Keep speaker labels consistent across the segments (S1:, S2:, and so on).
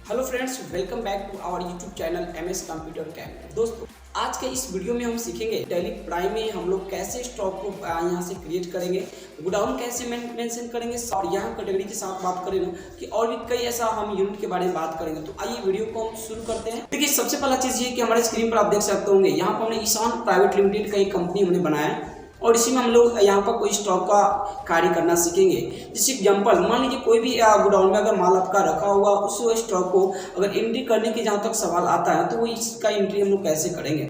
S1: Hello friends, welcome back to our YouTube channel MS computer camp. दोस्तों, आज के इस वीडियो में हम सीखेंगे टैली प्राइम में हम लोग कैसे स्टॉक को यहाँ से क्रिएट करेंगे, गोडाउन कैसे मेंशन करेंगे और यहाँ कैटेगरी के साथ बात करें ना कि और भी कई ऐसा हम यूनिट के बारे में बात करेंगे। तो आइए वीडियो को हम शुरू करते हैं। देखिए, सबसे पहला चीज़ ये कि हमारे स्क्रीन पर आप देख सकते होंगे, यहाँ पर हमने ईशान प्राइवेट लिमिटेड का एक कंपनी हमने बनाया है और इसी में हम लोग यहाँ पर कोई स्टॉक का कार्य करना सीखेंगे। जैसे एग्जांपल, मान लीजिए कोई भी गोडाउन में अगर माल आपका रखा हुआ, उस स्टॉक को अगर एंट्री करने की जहाँ तक सवाल आता है तो वो इसका एंट्री हम लोग कैसे करेंगे।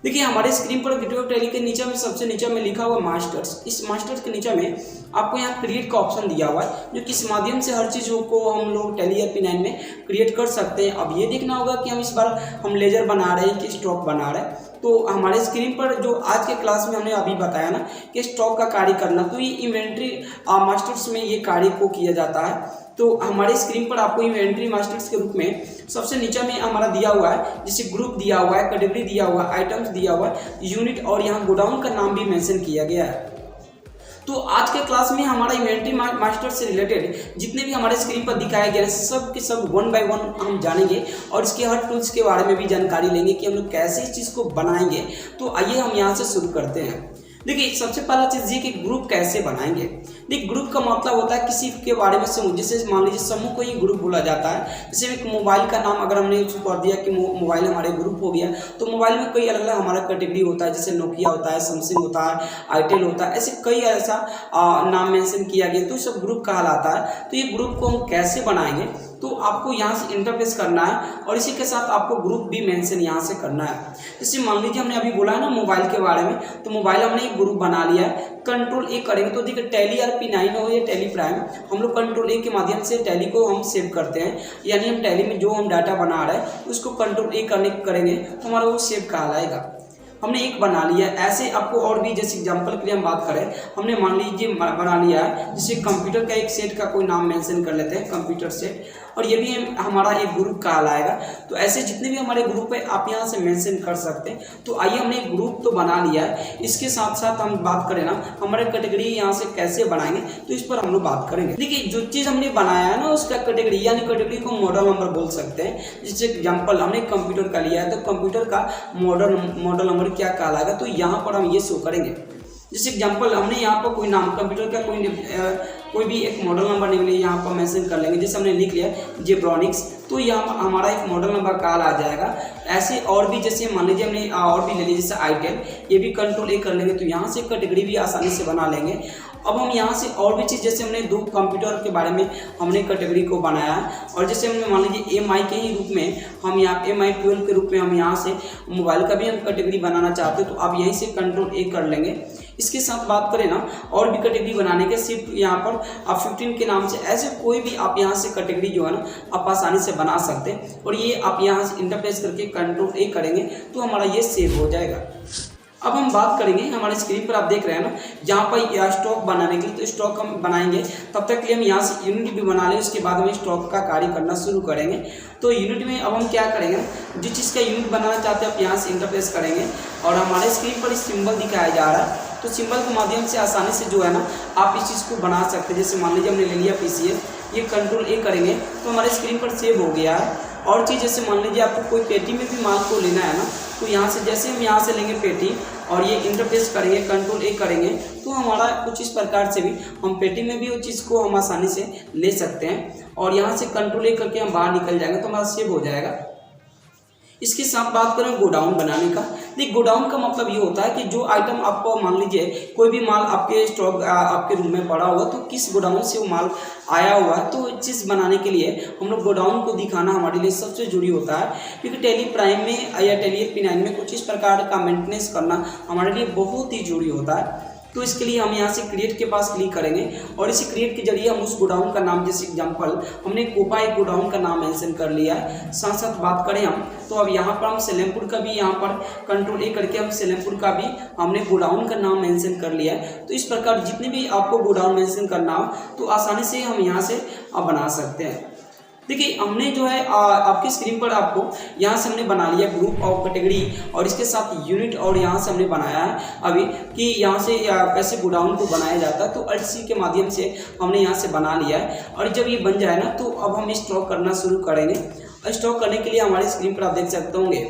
S1: देखिए, हमारे स्क्रीन पर वीडियो टैली के नीचे में सबसे नीचे में लिखा हुआ मास्टर्स। इस मास्टर्स के नीचे में आपको यहाँ क्रिएट का ऑप्शन दिया हुआ है, जो किस माध्यम से हर चीज़ों को हम लोग टैली P9 में क्रिएट कर सकते हैं। अब ये देखना होगा कि हम इस बार हम लेजर बना रहे हैं कि स्टॉक बना रहे हैं। तो हमारे स्क्रीन पर जो आज के क्लास में हमने अभी बताया ना कि स्टॉक का कार्य करना, तो ये इन्वेंट्री मास्टर्स में ये कार्य को किया जाता है। तो हमारे स्क्रीन पर आपको इन्वेंट्री मास्टर्स के रूप में सबसे नीचे में हमारा दिया हुआ है, जैसे ग्रुप दिया हुआ है, कैटेगरी दिया हुआ है, आइटम्स दिया हुआ है, यूनिट और यहाँ गोडाउन का नाम भी मेंशन किया गया है। तो आज के क्लास में हमारा इन्वेंट्री मास्टर से रिलेटेड जितने भी हमारे स्क्रीन पर दिखाए गए सब के सब वन बाय वन हम जानेंगे और इसके हर टूल्स के बारे में भी जानकारी लेंगे कि हम लोग कैसे इस चीज़ को बनाएंगे। तो आइए हम यहाँ से शुरू करते हैं। देखिए, सबसे पहला चीज़ ये कि ग्रुप कैसे बनाएंगे। देखिए, ग्रुप का मतलब होता है किसी के बारे में समूह, जैसे मान लीजिए समूह को ही ग्रुप बोला जाता है। जैसे एक मोबाइल का नाम अगर हमने उसको कर दिया कि मोबाइल हमारे ग्रुप हो गया, तो मोबाइल में कई अलग अलग हमारा कैटेगरी होता है, जैसे नोकिया होता है, सैमसंग होता है, आईटेल होता है, ऐसे कई ऐसा नाम मेंशन किया गया, तो सब ग्रुप कहलाता है। तो ये ग्रुप को हम कैसे बनाएंगे, तो आपको यहाँ से इंटरफेस करना है और इसी के साथ आपको ग्रुप भी मेंशन यहाँ से करना है। जैसे मान लीजिए हमने अभी बोला है ना मोबाइल के बारे में, तो मोबाइल हमने एक ग्रुप बना लिया है, कंट्रोल A करेंगे तो देखिए टैली P9 हो या टैली प्राइम, हम लोग कंट्रोल A के माध्यम से टैली को हम सेव करते हैं। यानी हम टैली में जो हम डाटा बना रहे हैं उसको कंट्रोल A करेंगे तो हमारा वो सेव कहलाएगा। हमने एक बना लिया। ऐसे आपको और भी, जैसे एग्जांपल के लिए हम बात करें, हमने मान लीजिए बना लिया है, जैसे कंप्यूटर का एक सेट का कोई नाम मेंशन कर लेते हैं, कंप्यूटर सेट, और ये भी हमारा एक ग्रुप कहलाएगा। तो ऐसे जितने भी हमारे ग्रुप है आप यहाँ से मेंशन कर सकते हैं। तो आइए, हमने एक ग्रुप तो बना लिया है, इसके साथ साथ हम बात करें ना हमारे कैटेगरी यहाँ से कैसे बनाएंगे, तो इस पर हम लोग बात करेंगे। देखिए, जो चीज़ हमने बनाया है ना उसका कैटेगरी, यानी कैटेगरी को मॉडल नंबर बोल सकते हैं। जैसे एग्जाम्पल हमने कंप्यूटर का लिया है, तो कंप्यूटर का मॉडल नंबर क्या कहलाएगा, तो यहाँ पर हम ये शो करेंगे। जैसे एग्जांपल हमने यहाँ पर कोई नाम कंप्यूटर का कोई भी एक मॉडल नंबर निकले यहाँ पर मेंशन कर लेंगे। जैसे हमने लिख लिया जेब्रॉनिक्स, तो यहाँ हमारा एक मॉडल नंबर कॉल आ जाएगा। ऐसे और भी, जैसे मान लीजिए हमने और भी ले लिया जैसे आईटेल, ये भी कंट्रोल A कर लेंगे तो यहाँ से कैटेगरी भी आसानी से बना लेंगे। अब हम यहाँ से और भी चीज़, जैसे हमने 2 कंप्यूटर के बारे में हमने कैटेगरी को बनाया है, और जैसे हमने मान लीजिए MI के ही रूप में हम यहाँ MI 12 के रूप में हम यहाँ से मोबाइल का भी हम कैटेगरी बनाना चाहते हैं, तो आप यहीं से कंट्रोल A कर लेंगे। इसके साथ बात करें ना और भी कैटेगरी बनाने के, सिर्फ यहाँ पर आप 15 के नाम से ऐसे कोई भी आप यहाँ से कैटेगरी जो है ना आप आसानी से बना सकते हैं। और ये आप यहाँ से इंटरफेस करके कंट्रोल A करेंगे तो हमारा ये सेव हो जाएगा। अब हम बात करेंगे, हमारे स्क्रीन पर आप देख रहे हैं ना, जहाँ पर स्टॉक बनाने के लिए, तो स्टॉक हम बनाएंगे तब तक के लिए हम यहाँ से यूनिट भी बना लें, उसके बाद हम स्टॉक का कार्य करना शुरू करेंगे। तो यूनिट में अब हम क्या करेंगे, जिस चीज़ का यूनिट बनाना चाहते हैं आप यहाँ से इंटरफेस करेंगे और हमारे स्क्रीन पर इस सिंबल दिखाया जा रहा है, तो सिंबल के माध्यम से आसानी से जो है ना आप इस चीज़ को बना सकते हैं। जैसे मान लीजिए हमने ले लिया PCS, ये कंट्रोल A करेंगे तो हमारे स्क्रीन पर सेव हो गया है। और चीज़, जैसे मान लीजिए आपको कोई पेटी में भी माल को लेना है ना, तो यहाँ से जैसे हम यहाँ से लेंगे पेटी और ये इंटरफेस करेंगे कंट्रोल A करेंगे, तो हमारा कुछ इस प्रकार से भी हम पेटी में भी उस चीज़ को हम आसानी से ले सकते हैं। और यहाँ से कंट्रोल A करके हम बाहर निकल जाएंगे तो हमारा सेव हो जाएगा। इसके साथ बात करें गोडाउन बनाने का। देखिए, गोडाउन का मतलब ये होता है कि जो आइटम आपको, मान लीजिए कोई भी माल आपके स्टॉक आपके रूम में पड़ा हुआ, तो किस गोडाउन से वो माल आया हुआ है, तो चीज़ बनाने के लिए हम लोग गोडाउन को दिखाना हमारे लिए सबसे जरूरी होता है। क्योंकि टैली प्राइम में या टैली P9 में कुछ इस प्रकार का मेंटेनेंस करना हमारे लिए बहुत ही जरूरी होता है। तो इसके लिए हम यहाँ से क्रिएट के पास क्लिक करेंगे और इसी क्रिएट के जरिए हम उस गोडाउन का नाम, जैसे एग्जांपल हमने कोपा एक गोडाउन का नाम मेंशन कर लिया है। साथ साथ बात करें हम, तो अब यहाँ पर हम सलेमपुर का भी, यहाँ पर कंट्रोल A करके हम सलेमपुर का भी हमने गोडाउन का नाम मेंशन कर लिया है। तो इस प्रकार जितने भी आपको गोडाउन मेंशन करना हो तो आसानी से हम यहाँ से बना सकते हैं। देखिए, हमने जो है आपकी स्क्रीन पर आपको यहाँ से हमने बना लिया ग्रुप और कैटेगरी और इसके साथ यूनिट, और यहाँ से हमने बनाया है अभी कि यहाँ से कैसे गोडाउन को बनाया जाता है। तो Alt+C के माध्यम से हमने यहाँ से बना लिया है। और जब ये बन जाए ना तो अब हम स्टॉक करना शुरू करेंगे। स्टॉक करने के लिए हमारे स्क्रीन पर आप देख सकते होंगे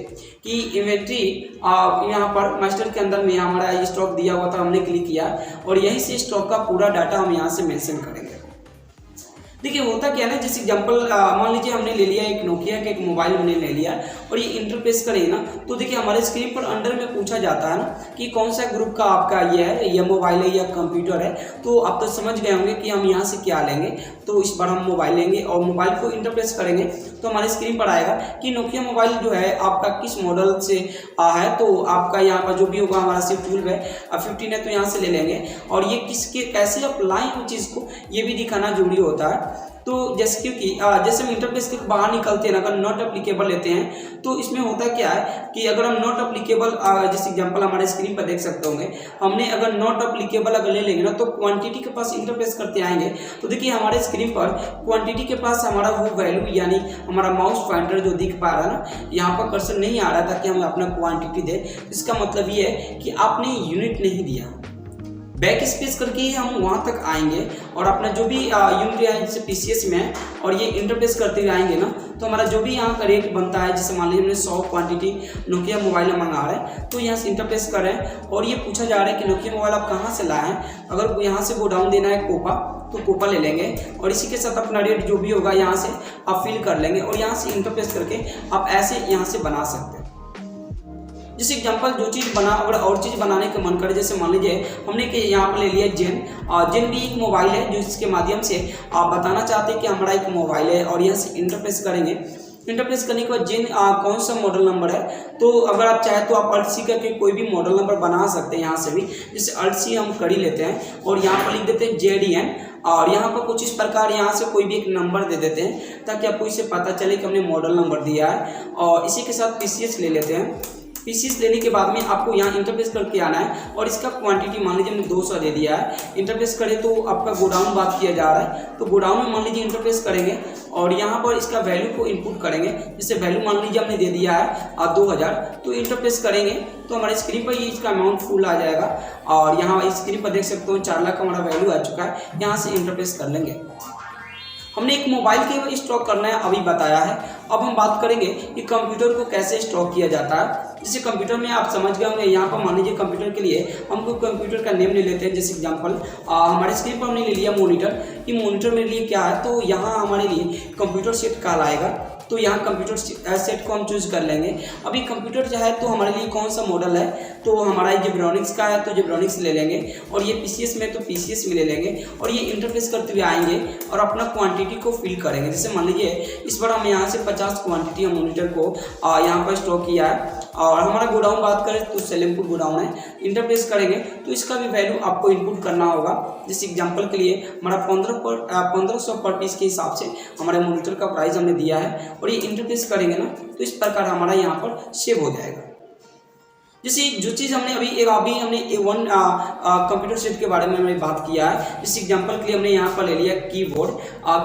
S1: कि इन्वेंट्री यहाँ पर मास्टर के अंदर में हमारा स्टॉक दिया हुआ था, हमने क्लिक किया और यहीं से स्टॉक का पूरा डाटा हम यहाँ से मेंशन करेंगे। देखिए होता क्या है ना, जैसे एग्जांपल मान लीजिए हमने ले लिया एक नोकिया का एक मोबाइल हमने ले लिया और ये इंटरफेस करेंगे ना, तो देखिए हमारे स्क्रीन पर अंडर में पूछा जाता है ना कि कौन सा ग्रुप का आपका ये है, या मोबाइल है या कंप्यूटर है। तो आप तो समझ गए होंगे कि हम यहाँ से क्या लेंगे। तो इस बार हम मोबाइल लेंगे और मोबाइल को इंटरफेस करेंगे तो हमारे स्क्रीन पर आएगा कि नोकिया मोबाइल जो है आपका किस मॉडल से है। तो आपका यहाँ पर जो भी होगा हमारा सिर्फ 12 है, 15 है तो यहाँ से ले लेंगे। और ये किसके कैसे अप्लाई हो चीज़ को ये भी दिखाना जरूरी होता है। तो जैसे क्योंकि जैसे हम इंटरफेस के बाहर निकलते हैं अगर नॉट एप्लीकेबल लेते हैं तो इसमें होता क्या है कि अगर हम नॉट एप्लीकेबल जैसे एग्जांपल हमारे स्क्रीन पर देख सकते होंगे, हमने अगर नॉट एप्लीकेबल अगर ले लेंगे ना तो क्वांटिटी के पास इंटरफेस करते आएंगे तो देखिए हमारे स्क्रीन पर क्वांटिटी के पास हमारा वो वैल्यू यानी हमारा माउस पॉइंटर जो दिख पा रहा है ना, यहाँ पर कर्सर नहीं आ रहा ताकि हम अपना क्वांटिटी दें। इसका मतलब ये है कि आपने यूनिट नहीं दिया। बैक स्पेस करके हम वहाँ तक आएंगे और अपना जो भी यूनिट है जैसे पीसीएस में है और ये इंटरफेस करते हुए आएंगे ना, तो हमारा जो भी यहाँ का रेट बनता है, जैसे मान लीजिए हमने 100 क्वांटिटी नोकिया मोबाइल मंगा रहे हैं तो यहाँ से इंटरफेस कर रहे हैं और ये पूछा जा रहा है कि नोकिया मोबाइल आप कहाँ से लाए हैं। अगर यहाँ से गो डाउन देना है कोपा तो कोपा ले लेंगे और इसी के साथ अपना रेट जो भी होगा यहाँ से आप फिल कर लेंगे और यहाँ से इंटरफेस करके आप ऐसे यहाँ से बना सकते हैं। जैसे एग्जांपल जो चीज़ बना अगर और चीज़ बनाने का मन करे, जैसे मान लीजिए हमने कि यहाँ पर ले लिया जेन भी एक मोबाइल है जो इसके माध्यम से आप बताना चाहते हैं कि हमारा एक मोबाइल है और यहाँ से इंटरफेस करेंगे। इंटरफेस करने के बाद जेन कौन सा मॉडल नंबर है, तो अगर आप चाहें तो आप अल्ट सी करके कोई भी मॉडल नंबर बना सकते हैं यहाँ से भी। जैसे अल्ट सी हम कर ही लेते हैं और यहाँ पर लिख देते हैं JDN और यहाँ पर कुछ इस प्रकार यहाँ से कोई भी एक नंबर दे देते हैं ताकि आपको इसे पता चले कि हमने मॉडल नंबर दिया है। और इसी के साथ PCS ले लेते हैं। पीसीएस लेने के बाद में आपको यहाँ इंटरफेस करके आना है और इसका क्वांटिटी मान लीजिए हमने 200 दे दिया है। इंटरफेस करें तो आपका गोडाउन बात किया जा रहा है तो गोडाउन में मान लीजिए इंटरफेस करेंगे और यहाँ पर इसका वैल्यू को इनपुट करेंगे। जैसे वैल्यू मान लीजिए हमने दे दिया है 2000, तो इंटरफेस करेंगे तो हमारे स्क्रीन पर ये इसका अमाउंट फुल आ जाएगा और यहाँ स्क्रीन पर देख सकते हो 4 लाख का हमारा वैल्यू आ चुका है। यहाँ से इंटरफेस कर लेंगे। हमने एक मोबाइल के स्टॉक करना है अभी बताया है। अब हम बात करेंगे कि कंप्यूटर को कैसे स्टॉक किया जाता है। जैसे कंप्यूटर में आप समझ गए होंगे, यहाँ पर मान लीजिए कंप्यूटर के लिए हम कोई कंप्यूटर का नेम ले लेते हैं। जैसे एग्जांपल हमारे स्क्रीन पर हमने ले लिया मॉनिटर। ये मॉनिटर मेरे लिए क्या है, तो यहाँ हमारे लिए कंप्यूटर सेट कॉल आएगा तो यहाँ कंप्यूटर सेट को हम चूज कर लेंगे। अभी कंप्यूटर जो है तो हमारे लिए कौन सा मॉडल है, तो हमारा जेब्रॉनिक्स का है तो जेब्रॉनिक्स ले लेंगे और ये PCS में तो PCS में ले लेंगे और ये इंटरफेस करते हुए आएंगे और अपना क्वांटिटी को फिल करेंगे। जैसे मान लीजिए इस बार हम यहाँ से 50 क्वांटिटी हम मॉनिटर को यहाँ पर स्टॉक किया है और हमारा गोडाउन बात करें तो सेलेमपुर गोडाउन है। इंटरफेस करेंगे तो इसका भी वैल्यू आपको इनपुट करना होगा। जैसे एग्जांपल के लिए हमारा 1500 पर पीस के हिसाब से हमारे मॉनिटर का प्राइस हमने दिया है और ये इंटरफेस करेंगे ना तो इस प्रकार हमारा यहाँ पर सेव हो जाएगा। जैसे जो चीज़ हमने अभी हमने A1 कंप्यूटर सेट के बारे में हमने बात किया है। जैसे एग्जांपल के लिए हमने यहाँ पर ले लिया कीबोर्ड।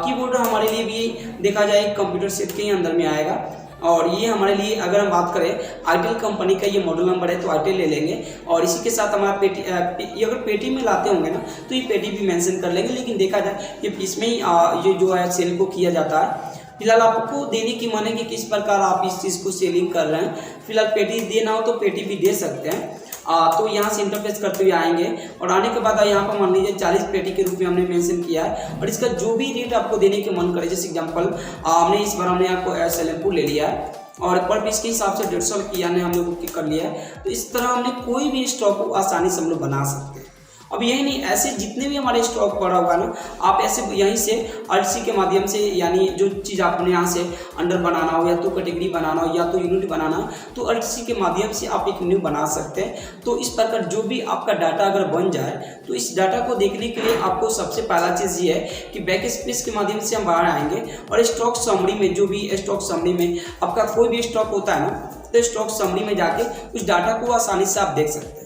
S1: कीबोर्ड हमारे लिए भी देखा जाए कंप्यूटर सेट के ही अंदर में आएगा और ये हमारे लिए अगर हम बात करें आईटेल कंपनी का ये मॉडल नंबर है तो आईटेल ले लेंगे और इसी के साथ हमारा अगर पेटी में लाते होंगे ना तो ये पेटी भी मेंशन कर लेंगे। लेकिन देखा जाए ये इसमें ही ये जो है सेल को किया जाता है। फिलहाल आपको देने की मन है कि किस प्रकार आप इस चीज़ को सेलिंग कर रहे हैं। फिलहाल पेटी देना हो तो पेटी भी दे सकते हैं। तो यहाँ से इंटरफेस करते हुए आएंगे और आने के बाद यहाँ पर मान लीजिए 40 पेटी के रूप में हमने मेंशन किया है और इसका जो भी रेट आपको देने के मन करे। जैसे एग्जांपल हमने इस बार हमने आपको सेलेमपुर ले लिया है और पर पीस के हिसाब से 150 किया ने हम लोग कर लिया है। तो इस तरह हमने कोई भी स्टॉक को आसानी से हम लोग बना सकते हैं। अब यही नहीं, ऐसे जितने भी हमारे स्टॉक पड़ा होगा ना आप ऐसे यहीं से अल्ट के माध्यम से यानी जो चीज़ आपने यहाँ से अंडर बनाना हो या तो कैटेगरी बनाना हो या तो यूनिट बनाना हो तो अल्ट के माध्यम से आप एक न्यू बना सकते हैं। तो इस प्रकार जो भी आपका डाटा अगर बन जाए तो इस डाटा को देखने के लिए आपको सबसे पहला चीज़ ये है कि बैक स्पेस के माध्यम से हम बाहर आएंगे और स्टॉक समरी में जो भी स्टॉक समरी में आपका कोई भी स्टॉक होता है ना तो स्टॉक समरी में जाके उस डाटा को आसानी से आप देख सकते हैं।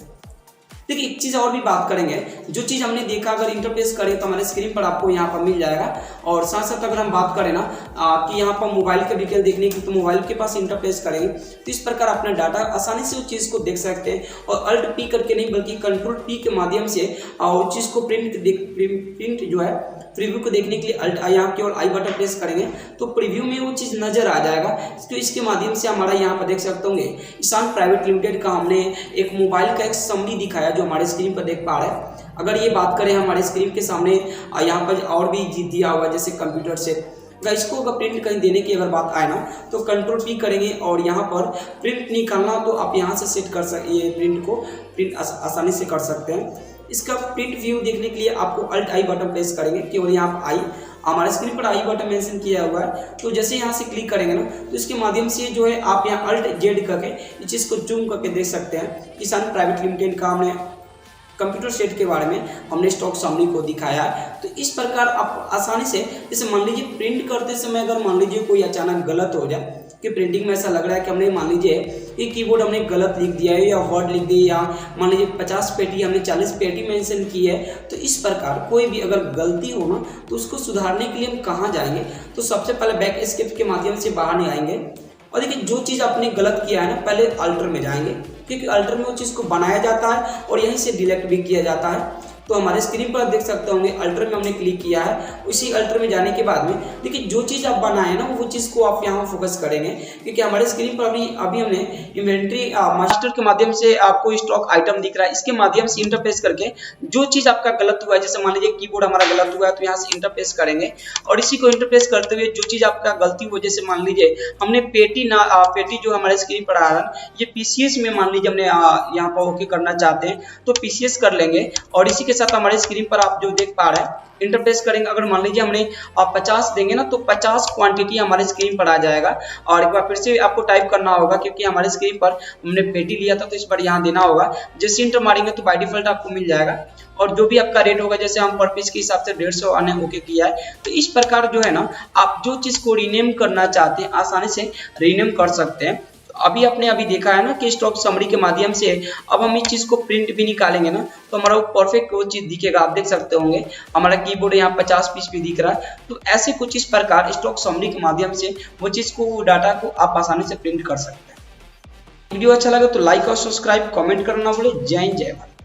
S1: देखिए एक चीज़ और भी बात करेंगे, जो चीज़ हमने देखा अगर इंटरफेस करें तो हमारे स्क्रीन पर आपको यहाँ पर मिल जाएगा। और साथ साथ अगर हम बात करें ना कि यहाँ पर मोबाइल के डिटेल देखने की तो मोबाइल के पास इंटरफेस करेंगे तो इस प्रकार अपना डाटा आसानी से उस चीज़ को देख सकते हैं और अल्ट P करके नहीं बल्कि कंट्रोल P के माध्यम से उस चीज़ को प्रिंट जो है प्रीव्यू को देखने के लिए अल्ट यहाँ केवल आई बटन प्रेस करेंगे तो प्रीव्यू में वो चीज़ नजर आ जाएगा। तो इसके माध्यम से हमारा यहाँ पर देख सकते होंगे ईशान प्राइवेट लिमिटेड का हमने एक मोबाइल का एक समरी दिखाया जो हमारे स्क्रीन पर देख पा रहे हैं। अगर ये बात करें हमारे स्क्रीन के सामने यहाँ पर और भी दिया हुआ जैसे कंप्यूटर से इसको अगर प्रिंट कहीं देने की अगर बात आए ना तो कंट्रोल पी करेंगे और यहाँ पर प्रिंट निकालना तो आप यहाँ से सेट कर सकते, ये प्रिंट को प्रिंट आसानी से कर सकते हैं। इसका प्रिंट व्यू देखने के लिए आपको अल्ट आई बटन प्रेस करेंगे, केवल यहाँ पर आई हमारे स्क्रीन पर आई बटन मेंशन किया हुआ है। तो जैसे यहाँ से क्लिक करेंगे ना तो इसके माध्यम से जो है आप यहाँ अल्ट जेड करके इस चीज़ को जूम करके देख सकते हैं। ईशान प्राइवेट लिमिटेड का हमने कंप्यूटर सेट के बारे में हमने स्टॉक समरी को दिखाया है। तो इस प्रकार आप आसानी से जैसे मान लीजिए प्रिंट करते समय अगर मान लीजिए कोई अचानक गलत हो जाए कि प्रिंटिंग में ऐसा लग रहा है कि हमने मान लीजिए कि कीबोर्ड हमने गलत लिख दिया है या वर्ड लिख दिया या मान लीजिए 50 पेटी हमने 40 पेटी मेंशन की है, तो इस प्रकार कोई भी अगर गलती हो ना तो उसको सुधारने के लिए हम कहाँ जाएंगे। तो सबसे पहले बैक एस्केप के माध्यम से बाहर नहीं आएंगे और देखिए जो चीज़ आपने गलत किया है ना पहले अल्टर में जाएंगे क्योंकि अल्टर में वो चीज़ को बनाया जाता है और यहीं से डिलीट भी किया जाता है। तो हमारे स्क्रीन पर देख सकते होंगे अल्टर में हमने क्लिक किया है। उसी अल्टर में जाने के बाद में देखिए जो चीज़ आप बनाए ना वो चीज़ को आप यहाँ फोकस करेंगे क्योंकि हमारे स्क्रीन पर अभी हमने इन्वेंट्री मास्टर के माध्यम से आपको स्टॉक आइटम दिख रहा है, इसके माध्यम से इंटरप्रेस करके जो चीज़ आपका गलत हुआ है जैसे मान लीजिए कीबोर्ड हमारा गलत हुआ है तो यहाँ से इंटरप्रेस करेंगे और इसी को इंटरप्रेस करते हुए जो चीज़ आपका गलती हो जैसे मान लीजिए हमने पेटी जो हमारे स्क्रीन पर आ रहा है ये पीसीएस में मान लीजिए हमने यहाँ पर ओके करना चाहते हैं तो पीसीएस कर लेंगे और इसी के साथ हमारे स्क्रीन पर आप जो देख पा रहे हैं इंटरप्रेस करेंगे। अगर मान लीजिए हमने 50 देंगे ना तो 50 क्वांटिटी हमारे स्क्रीन पर आ जाएगा और एक बार फिर से आपको टाइप करना होगा क्योंकि हमारे स्क्रीन पर हमने पेटी लिया था तो इस पर यहाँ देना होगा। जैसे इंटर मारेंगे तो बाय डिफॉल्ट आपको मिल जाएगा और जो भी आपका रेट होगा जैसे हम पर पीस के हिसाब से 150 आने ओके किया है। तो इस प्रकार जो है ना आप जो चीज़ को रीनेम करना चाहते हैं आसानी से रीनेम कर सकते हैं। अभी आपने देखा है ना कि स्टॉक समरी के माध्यम से अब हम इस चीज को प्रिंट भी निकालेंगे ना तो हमारा वो परफेक्ट वो चीज दिखेगा। आप देख सकते होंगे हमारा कीबोर्ड यहाँ 50 पीस भी दिख रहा है। तो ऐसे कुछ इस प्रकार स्टॉक समरी के माध्यम से वो चीज को डाटा को आप आसानी से प्रिंट कर सकते हैं। वीडियो अच्छा लगे तो लाइक और सब्सक्राइब कमेंट करना भूले। जय हिंद जय भारत।